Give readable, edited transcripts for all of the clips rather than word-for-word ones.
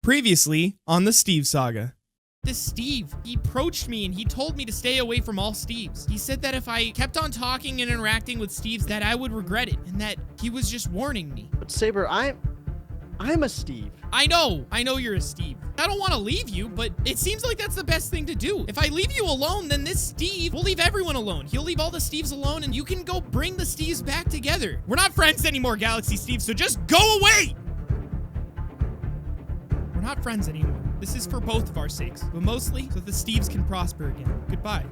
Previously on the Steve Saga. This Steve, he approached me and he told me to stay away from all Steves. He said that if I kept on talking and interacting with Steves that I would regret it and that he was just warning me. But Sabre, I'm a Steve. I know you're a Steve. I don't want to leave you, but it seems like that's the best thing to do. If I leave you alone, then this Steve will leave everyone alone. He'll leave all the Steves alone and you can go bring the Steves back together. We're not friends anymore, Galaxy Steve, so just go away! We're not friends anymore. This is for both of our sakes, but mostly so that the Steves can prosper again. Goodbye.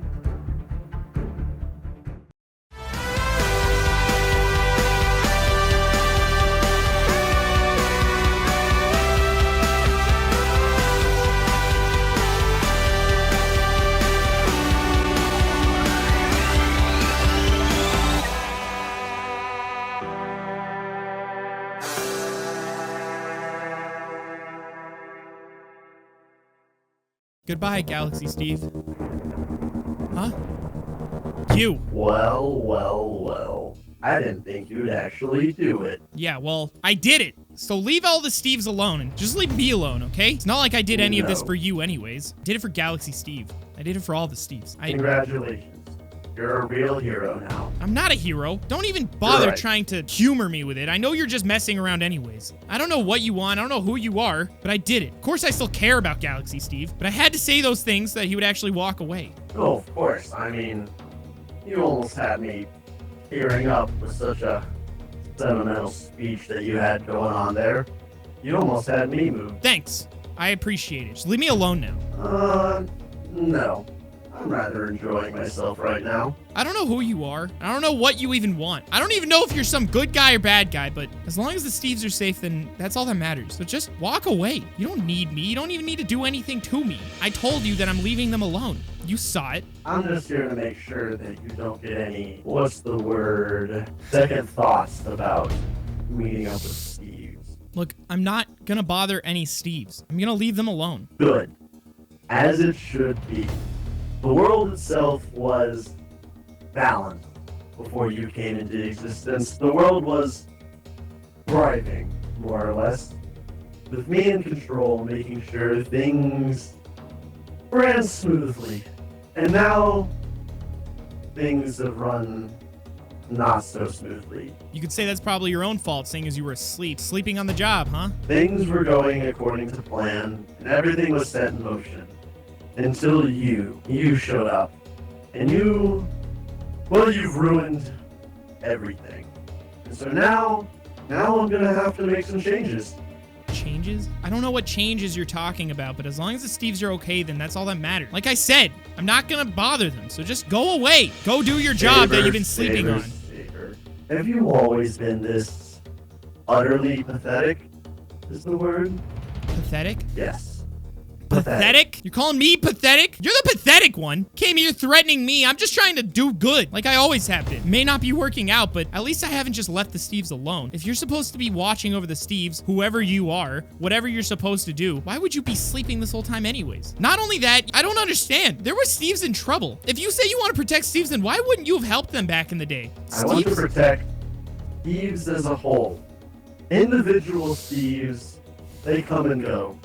Goodbye, Galaxy Steve. Huh? You. Well. I didn't think you'd actually do it. Yeah, well, I did it. So leave all the Steves alone and just leave me alone, okay? It's not like I did any of this for you anyways. I did it for Galaxy Steve. I did it for all the Steves. Congratulations. You're a real hero now. I'm not a hero. Don't even bother right. trying to humor me with it. I know you're just messing around anyways. I don't know what you want. I don't know who you are, but I did it. Of course, I still care about Galaxy Steve, but I had to say those things so that he would actually walk away. Oh, of course. I mean, you almost had me tearing up with such a sentimental speech that you had going on there. You almost had me moved. Thanks. I appreciate it. Just leave me alone now. No. I'm rather enjoying myself right now. I don't know who you are. I don't know what you even want. I don't even know if you're some good guy or bad guy, but as long as the Steves are safe, then that's all that matters. So just walk away. You don't need me. You don't even need to do anything to me. I told you that I'm leaving them alone. You saw it. I'm just here to make sure that you don't get any, second thoughts about meeting up with Steves. Look, I'm not gonna bother any Steves. I'm gonna leave them alone. Good. As it should be. The world itself was balanced before you came into existence. The world was thriving, more or less, with me in control, making sure things ran smoothly. And now, things have run not so smoothly. You could say that's probably your own fault, seeing as you were asleep. Sleeping on the job, huh? Things were going according to plan, and everything was set in motion. Until you showed up. And you've ruined everything. And so now I'm gonna have to make some changes. Changes? I don't know what changes you're talking about, but as long as the Steves are okay, then that's all that matters. Like I said, I'm not gonna bother them, so just go away. Go do your job that you've been sleeping on. Sabre. Have you always been this utterly pathetic, is the word? Pathetic? Yes. Pathetic? You're calling me pathetic? You're the pathetic one. Came here threatening me. I'm just trying to do good, like I always have been. May not be working out, but at least I haven't just left the Steves alone. If you're supposed to be watching over the Steves, whoever you are, whatever you're supposed to do, why would you be sleeping this whole time anyways? Not only that, I don't understand. There were Steves in trouble. If you say you want to protect Steves, then why wouldn't you have helped them back in the day? I want to protect Steves as a whole. Individual Steves, they come and go.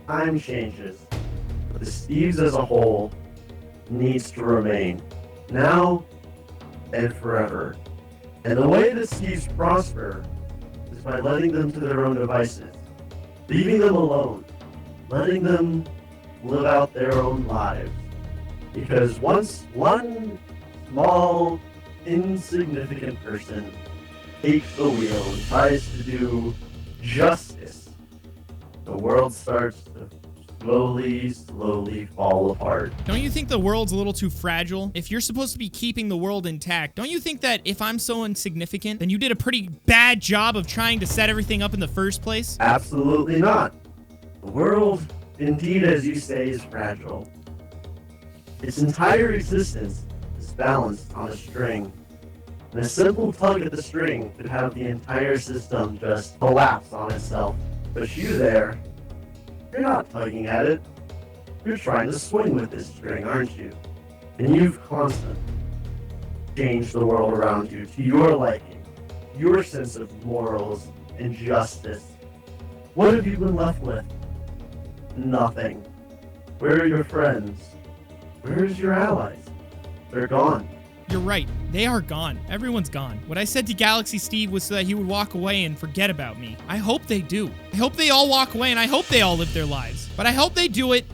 Time changes, but the Steves as a whole needs to remain, now and forever. And the way the Steves prosper is by letting them to their own devices, leaving them alone, letting them live out their own lives. Because once one small, insignificant person takes the wheel and tries to do justice, the world starts to slowly fall apart. Don't you think the world's a little too fragile? If you're supposed to be keeping the world intact, don't you think that if I'm so insignificant, then you did a pretty bad job of trying to set everything up in the first place? Absolutely not. The world, indeed, as you say, is fragile. Its entire existence is balanced on a string. And a simple tug at the string could have the entire system just collapse on itself. But you there, you're not tugging at it. You're trying to swing with this string, aren't you? And you've constantly changed the world around you to your liking, your sense of morals and justice. What have you been left with? nothing. Where are your friends? Where's your allies? They're gone. You're right. They are gone. Everyone's gone. What I said to Galaxy Steve was so that he would walk away and forget about me. I hope they do. I hope they all walk away, and I hope they all live their lives. But I hope they do it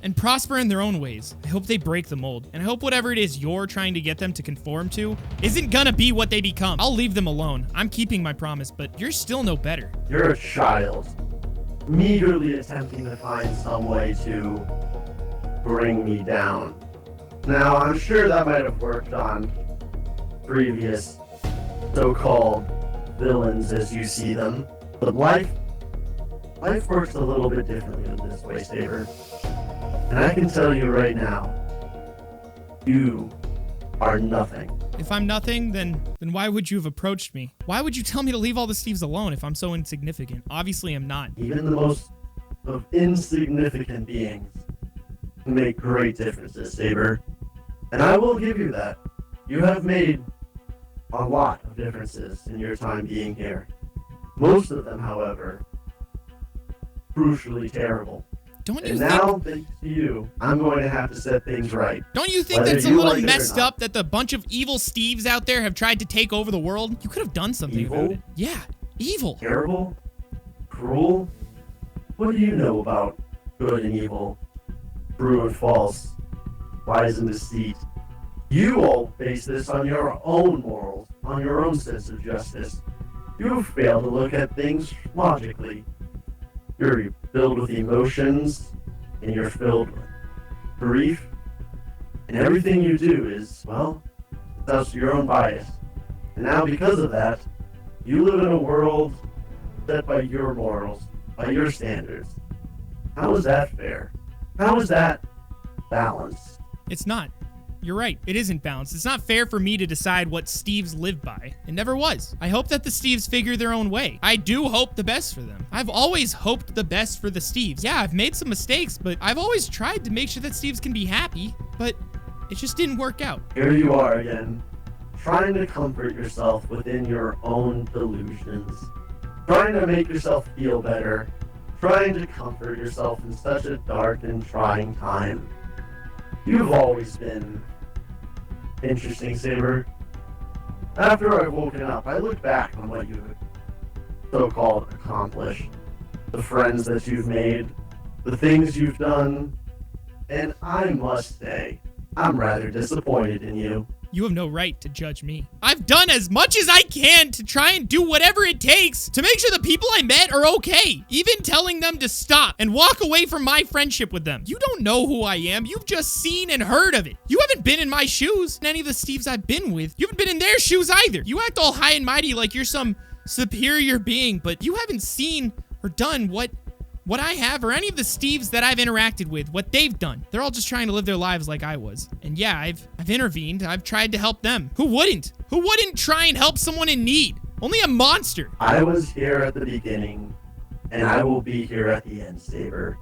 and prosper in their own ways. I hope they break the mold. And I hope whatever it is you're trying to get them to conform to isn't gonna be what they become. I'll leave them alone. I'm keeping my promise, but you're still no better. You're a child, meagerly attempting to find some way to bring me down. Now, I'm sure that might have worked on previous so-called villains as you see them, but life works a little bit differently in this way, Saber. And I can tell you right now, you are nothing. If I'm nothing, then why would you have approached me? Why would you tell me to leave all the Steves alone if I'm so insignificant? Obviously, I'm not. Even the most of insignificant beings can make great differences, Saber. And I will give you that. You have made a lot of differences in your time being here. Most of them, however, crucially terrible. Don't you And think? now, thanks to you, I'm going to have to set things right. Don't you think Whether that's a you little like it or messed not. up that the bunch of evil Steves out there have tried to take over the world? You could have done something Evil? about it. Yeah, evil. Terrible? Cruel? What do you know about good and evil? True and false? Lies and deceit? You all base this on your own morals, on your own sense of justice. You have failed to look at things logically. You're filled with emotions, and you're filled with grief, and everything you do is, well, that's your own bias. And now because of that, you live in a world set by your morals, by your standards. How is that fair? How is that balanced? It's not. You're right. It isn't balanced. It's not fair for me to decide what Steves live by. It never was. I hope that the Steves figure their own way. I do hope the best for them. I've always hoped the best for the Steves. Yeah, I've made some mistakes, but I've always tried to make sure that Steves can be happy, but it just didn't work out. Here you are again, trying to comfort yourself within your own delusions, trying to make yourself feel better, trying to comfort yourself in such a dark and trying time. You've always been interesting, Saber. After I've woken up, I look back on what you've so-called accomplished, the friends that you've made, the things you've done, and I must say, I'm rather disappointed in you. You have no right to judge me. I've done as much as I can to try and do whatever it takes to make sure the people I met are okay. Even telling them to stop and walk away from my friendship with them. You don't know who I am. You've just seen and heard of it. You haven't been in my shoes. And any of the Steves I've been with, you haven't been in their shoes either. You act all high and mighty like you're some superior being, but you haven't seen or done what I have, or any of the Steves that I've interacted with, what they've done. They're all just trying to live their lives like I was. And yeah, I've intervened. I've tried to help them. Who wouldn't? Who wouldn't try and help someone in need? Only a monster. I was here at the beginning, and I will be here at the end, Saber.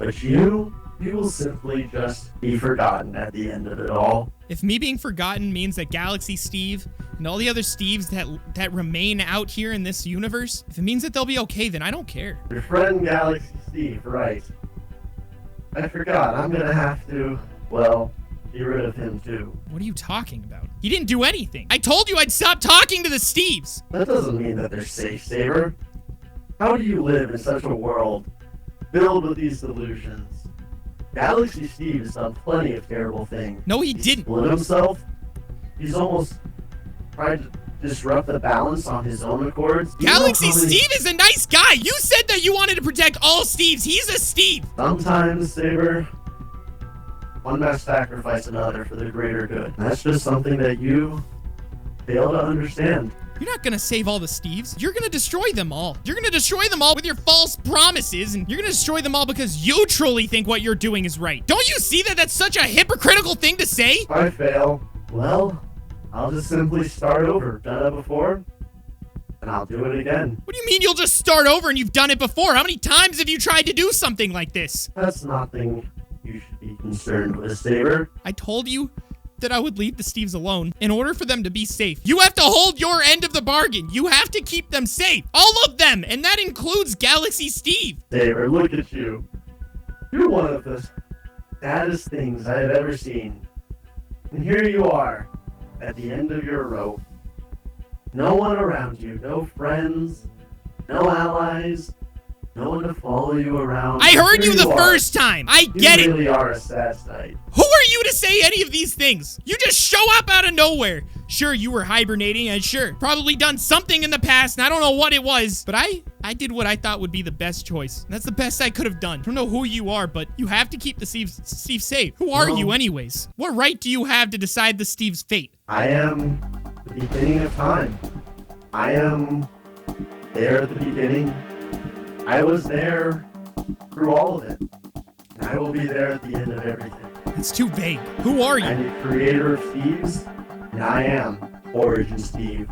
But you will simply just be forgotten at the end of it all. If me being forgotten means that Galaxy Steve and all the other Steves that remain out here in this universe, if it means that they'll be okay, then I don't care. Your friend Galaxy Steve, right. I forgot, I'm gonna have to, well, get rid of him too. What are you talking about? He didn't do anything. I told you I'd stop talking to the Steves. That doesn't mean that they're safe, Saber. How do you live in such a world filled with these delusions? Galaxy Steve has done plenty of terrible things. No, he He's didn't. split himself. He's almost tried to disrupt the balance on his own accord. Galaxy Steve is a nice guy. You said that you wanted to protect all Steves. He's a Steve. Sometimes, Saber, one must sacrifice another for the greater good. That's just something that you fail to understand. You're not gonna save all the Steves. You're gonna destroy them all. You're gonna destroy them all with your false promises, and you're gonna destroy them all because you truly think what you're doing is right. Don't you see that that's such a hypocritical thing to say? If I fail, well, I'll just simply start over. Done it before, and I'll do it again. What do you mean you'll just start over and you've done it before? How many times have you tried to do something like this? That's nothing you should be concerned with, Saber. I told you that I would leave the Steves alone in order for them to be safe. You have to hold your end of the bargain. You have to keep them safe. All of them, and that includes Galaxy Steve. Saber, look at you. You're one of the saddest things I have ever seen. And here you are, at the end of your rope. No one around you, no friends, no allies, no one to follow you around. I heard Here you the are. first time. I get You it. really are a sad sight. Who are you to say any of these things? You just show up out of nowhere. Sure, you were hibernating, and sure, probably done something in the past, and I don't know what it was, but I did what I thought would be the best choice. That's the best I could have done. I don't know who you are, but you have to keep the Steves safe. Who are you anyways? What right do you have to decide the Steve's fate? I am the beginning of time. I am there at the beginning. I was there through all of it. And I will be there at the end of everything. It's too vague. Who are you? I'm the creator of Steve's, and I am Origin Steve.